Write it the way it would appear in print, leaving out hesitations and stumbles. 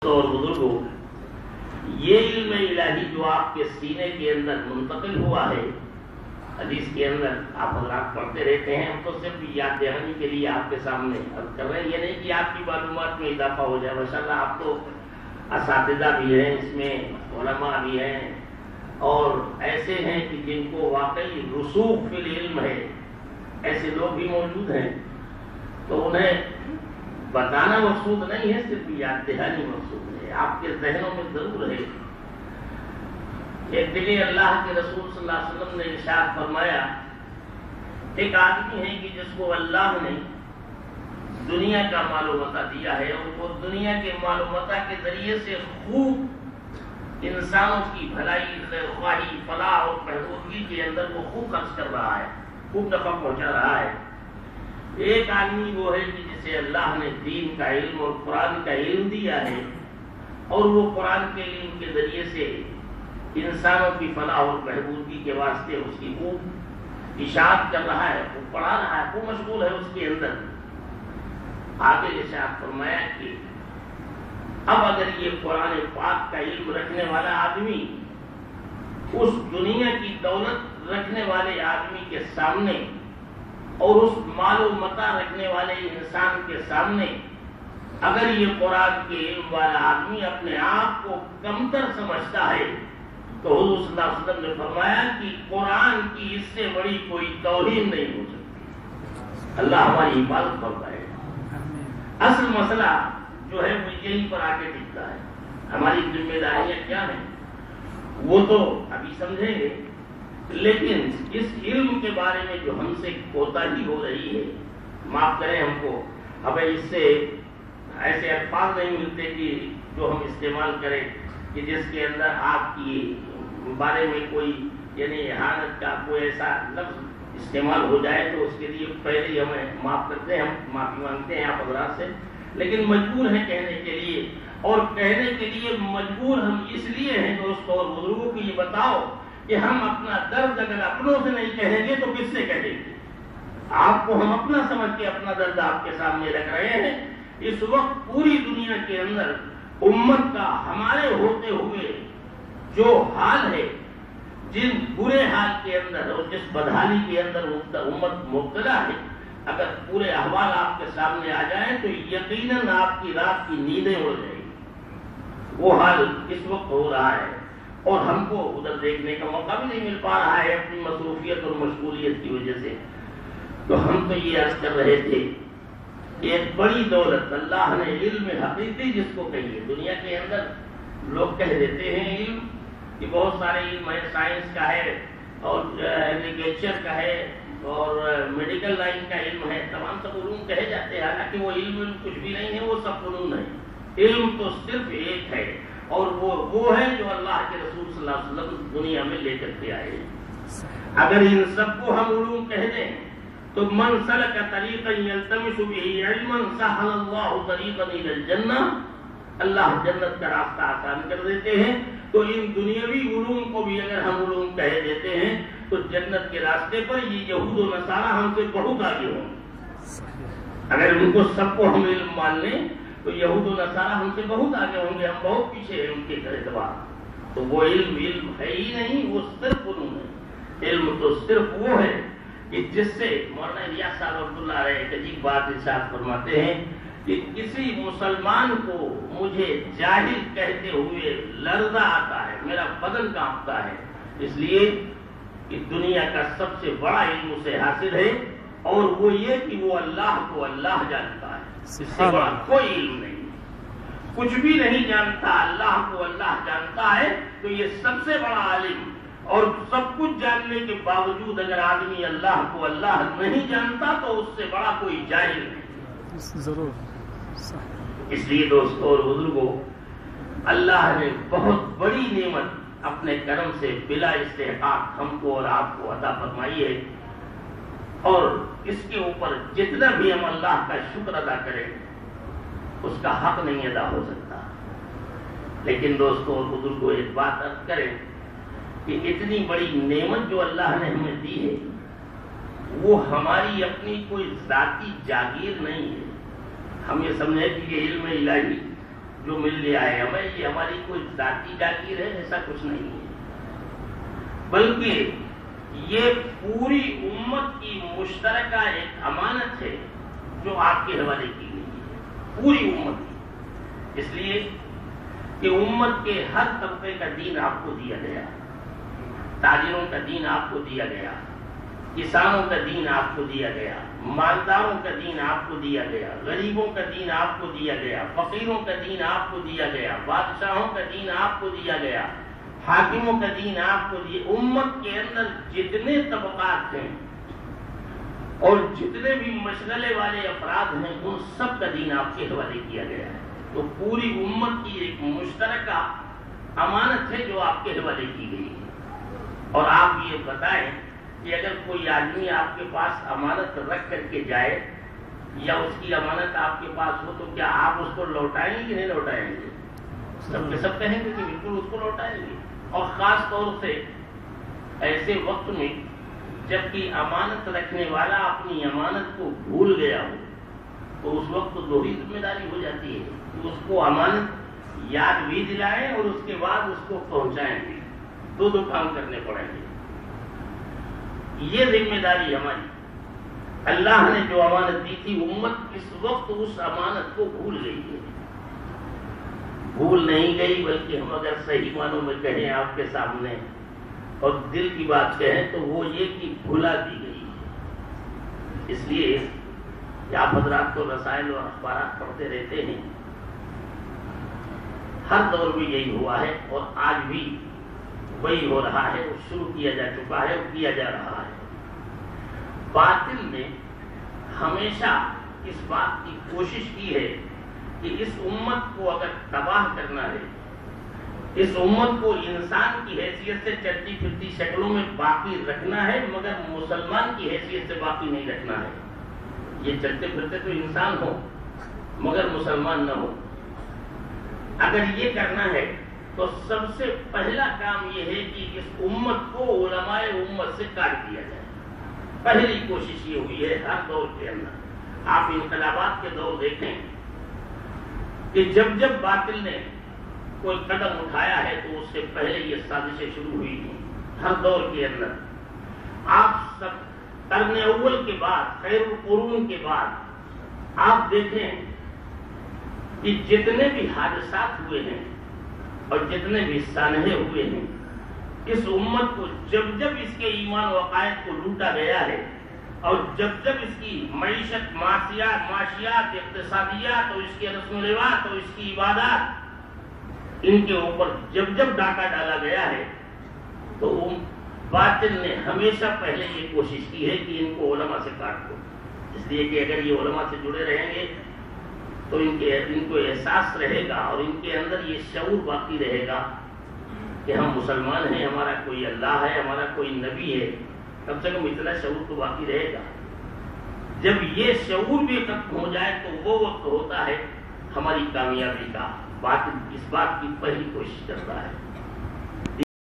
اور بزرگوں، یہ علم الہی جو آپ کے سینے کے اندر منتقل ہوا ہے، حدیث کے اندر آپ حضرات پڑھتے رہتے ہیں، ہم تو صرف یاد دہانی کے لیے آپ کے سامنے عرض کر رہے ہیں، یہ نہیں کہ آپ کی معلومات میں اضافہ ہو جائے۔ ماشاءاللہ آپ تو اساتذہ بھی ہیں، اس میں علماء بھی ہیں، اور ایسے ہیں کہ جن کو واقعی رسوخ فی العلم ہے، ایسے لوگ بھی موجود ہیں، تو انہیں بتانا مقصود نہیں ہے، صرف یاد دہانی مقصود ہے، آپ کے ذہنوں میں ضرور ہے۔ ایک دن اللہ کے رسول صلی اللہ علیہ وسلم نے ارشاد فرمایا، ایک آدمی ہے کہ جس کو اللہ نے دنیا کا مال و متاع دیا ہے، اور وہ دنیا کے مال و متاع کے ذریعے سے خوب انسانوں کی بھلائی، خیر خواہی، فلاح اور بہبودی کے اندر وہ خوب خرچ کر رہا ہے، خوب نفع پہنچا رہا ہے۔ ایک آدمی وہ ہے کہ جسے اللہ نے دین کا علم اور قرآن کا علم دیا ہے، اور وہ قرآن کے علم کے ذریعے سے انسانوں کی فلاح اور بہبودی کے واسطے اس کی خوب اشاعت کر رہا ہے، خوب پڑھا رہا ہے، خوب مشغول ہے اس کے اندر۔ آگے ارشاد فرمایا کہ اب اگر یہ قرآن پاک کا علم رکھنے والا آدمی اس دنیا کی دولت رکھنے والے آدمی کے سامنے اور اس مال و متاع رکھنے والے انسان کے سامنے اگر یہ قرآن کے علم والا آدمی اپنے آپ کو کمتر سمجھتا ہے، تو حضور صلی اللہ علیہ وسلم نے فرمایا کہ قرآن کی اس سے بڑی کوئی توہین نہیں ہو سکتی۔ اللہ ہماری حفاظت فرمائے۔ اصل مسئلہ جو ہے وہ یہیں پر آ کے ٹکتا ہے۔ ہماری ذمہ داریاں کیا ہیں وہ تو ابھی سمجھیں گے، لیکن اس علم کے بارے میں جو ہم سے کوتاہی ہو رہی ہے، معاف کریں ہم کو، ہمیں اس سے ایسے الفاظ نہیں ملتے کہ جو ہم استعمال کریں کہ جس کے اندر آپ کی بارے میں کوئی یعنی اہانت کا کوئی ایسا لفظ استعمال ہو جائے، تو اس کے لیے پہلے ہی ہمیں معاف کرتے ہیں، ہم معافی مانگتے ہیں آپ حضرات سے، لیکن مجبور ہیں کہنے کے لیے، اور کہنے کے لیے مجبور ہم اس لیے ہیں دوستوں اور بزرگوں کو یہ بتاؤ کہ ہم اپنا درد اگر اپنوں سے نہیں کہیں گے تو کس سے کہیں گے؟ آپ کو ہم اپنا سمجھ کے اپنا درد آپ کے سامنے رکھ رہے ہیں۔ اس وقت پوری دنیا کے اندر امت کا ہمارے ہوتے ہوئے جو حال ہے، جن برے حال کے اندر اور جس بدحالی کے اندر امت مبتلا ہے، اگر پورے احوال آپ کے سامنے آ جائیں تو یقیناً آپ کی رات کی نیندیں اڑ جائیں گی۔ وہ حال اس وقت ہو رہا ہے، اور ہم کو ادھر دیکھنے کا موقع بھی نہیں مل پا رہا ہے اپنی مصروفیت اور مشغولیت کی وجہ سے۔ تو ہم تو یہ عرض کر رہے تھے، ایک بڑی دولت اللہ نے علم حقیقی جس کو کہیے، دنیا کے اندر لوگ کہہ دیتے ہیں علم کہ بہت سارے علم ہے، سائنس کا ہے اور ایگریکلچر کا ہے اور میڈیکل لائن کا علم ہے، تمام سب علوم کہے جاتے ہیں، حالانکہ وہ علم کچھ بھی نہیں ہے، وہ سب فنون ہے۔ علم تو صرف ایک ہے، اور وہ ہے جو اللہ کے رسول صلی اللہ علیہ وسلم دنیا میں لے کر کے آئے ہیں۔ اگر ان سب کو ہم علوم کہہ دیں تو من سلک طریقا یلتمس بہ علما سہل اللہ طریقا الی الجنہ، اللہ جنت کا راستہ آسان کر دیتے ہیں۔ تو ان دنیاوی علوم کو بھی اگر ہم علوم کہہ دیتے ہیں تو جنت کے راستے پر یہ یہود و نصارہ ہم سے بہت آگے ہوں۔ اگر ان کو سب کو ہم علم مان لیں تو یہود و نصارہ ہم سے بہت آگے ہوں گے، ہم بہت پیچھے ہیں ان کے اعتبار۔ تو وہ علم ہے ہی نہیں، وہ صرف فنون ہے۔ علم تو صرف وہ ہے کہ جس سے مولانا الیاس صاحب رحمۃ اللہ علیہ ایک عجیب بات ارشاد فرماتے ہیں کہ کسی مسلمان کو مجھے جاہل کہتے ہوئے لرزہ آتا ہے، میرا بدن کانپتا ہے، اس لیے کہ دنیا کا سب سے بڑا علم اسے حاصل ہے، اور وہ یہ کہ وہ اللہ کو اللہ جانتا ہے، اس سے بڑا کوئی علم نہیں، کچھ بھی نہیں جانتا، اللہ کو اللہ جانتا ہے، تو یہ سب سے بڑا عالم۔ اور سب کچھ جاننے کے باوجود اگر آدمی اللہ کو اللہ نہیں جانتا تو اس سے بڑا کوئی جاہل نہیں۔ ضرور۔ اس لیے دوستوں اور بزرگوں، اللہ نے بہت بڑی نعمت اپنے کرم سے بلا استحقاق ہم کو اور آپ کو عطا فرمائی ہے، اور اس کے اوپر جتنا بھی ہم اللہ کا شکر ادا کریں اس کا حق نہیں ادا ہو سکتا۔ لیکن دوستوں اور بزرگوں، ایک بات عرض کریں کہ اتنی بڑی نعمت جو اللہ نے ہمیں دی ہے وہ ہماری اپنی کوئی ذاتی جاگیر نہیں ہے۔ ہم یہ سمجھیں کہ یہ علم الہی جو مل لیا ہے ہمیں، یہ ہماری کوئی ذاتی جاگیر ہے، ایسا کچھ نہیں ہے، بلکہ یہ پوری امت کی مشترکہ ایک امانت ہے جو آپ کے حوالے کی گئی ہے، پوری امت کی، اس لیے کہ امت کے ہر طبقے کا دین آپ کو دیا گیا، تاجروں کا دین آپ کو دیا گیا، کسانوں کا دین آپ کو دیا گیا، مالداروں کا دین آپ کو دیا گیا، غریبوں کا دین آپ کو دیا گیا، فقیروں کا دین آپ کو دیا گیا، بادشاہوں کا دین آپ کو دیا گیا، حاکموں کا دین آپ کو دیا۔ امت کے اندر جتنے طبقات ہیں اور جتنے بھی مشغلے والے افراد ہیں، ان سب کا دین آپ کے حوالے کیا گیا ہے، تو پوری امت کی ایک مشترکہ امانت ہے جو آپ کے حوالے کی گئی ہے۔ اور آپ یہ بتائیں کہ اگر کوئی آدمی آپ کے پاس امانت رکھ کر کے جائے یا اس کی امانت آپ کے پاس ہو، تو کیا آپ اس کو لوٹائیں گے کہ نہیں لوٹائیں گے؟ سب کے سب کہیں گے کہ بالکل اس کو لوٹائیں گے، اور خاص طور سے ایسے وقت میں جب کہ امانت رکھنے والا اپنی امانت کو بھول گیا ہو، تو اس وقت دوہری ذمہ داری ہو جاتی ہے کہ اس کو امانت یاد بھی دلائیں اور اس کے بعد اس کو پہنچائیں بھی، دو کام کرنے پڑیں گے۔ یہ ذمہ داری ہماری، اللہ نے جو امانت دی تھی، امت اس وقت اس امانت کو بھول گئی ہے، بھول نہیں گئی، بلکہ ہم اگر صحیح معنوں میں کہیں آپ کے سامنے اور دل کی بات کہیں تو وہ یہ کہ بھلا دی گئی ہے۔ اس لیے کہ آپ حضرات کو رسائل اور اخبارات پڑھتے رہتے ہیں، ہر دور میں یہی ہوا ہے اور آج بھی وہی ہو رہا ہے، وہ شروع کیا جا چکا ہے اور کیا جا رہا ہے۔ باطل نے ہمیشہ اس بات کی کوشش کی ہے کہ اس امت کو اگر تباہ کرنا ہے، اس امت کو انسان کی حیثیت سے چلتی پھرتی شکلوں میں باقی رکھنا ہے، مگر مسلمان کی حیثیت سے باقی نہیں رکھنا ہے۔ یہ چلتے پھرتے تو انسان ہو مگر مسلمان نہ ہو۔ اگر یہ کرنا ہے تو سب سے پہلا کام یہ ہے کہ اس امت کو علماء امت سے کاٹ دیا جائے۔ پہلی کوشش یہ ہوئی ہے ہر دور کے اندر۔ آپ انقلابات کے دور دیکھیں کہ جب جب باطل نے کوئی قدم اٹھایا ہے تو اس سے پہلے یہ سازشیں شروع ہوئی ہیں ہر دور کے اندر۔ آپ سب قرن اول کے بعد، خیر القرون کے بعد آپ دیکھیں کہ جتنے بھی حادثات ہوئے ہیں اور جتنے بھی سانحے ہوئے ہیں، اس امت کو جب جب اس کے ایمان و عقائد کو لوٹا گیا ہے اور جب جب اس کی معیشت، معاشیات، اقتصادیات اور اس کے رسم و رواج اور اس کی عبادات، ان کے اوپر جب جب ڈاکہ ڈالا گیا ہے، تو باطل نے ہمیشہ پہلے یہ کوشش کی ہے کہ ان کو علماء سے کاٹ دو، اس لیے کہ اگر یہ علماء سے جڑے رہیں گے تو ان کو احساس رہے گا اور ان کے اندر یہ شعور باقی رہے گا کہ ہم مسلمان ہیں، ہمارا کوئی اللہ ہے، ہمارا کوئی نبی ہے، کم سے کم اتنا شعور تو باقی رہے گا۔ جب یہ شعور بھی ختم ہو جائے تو وہ وقت ہوتا ہے ہماری کامیابی کا۔ باطل اس بات کی پہلی کوشش کرتا ہے۔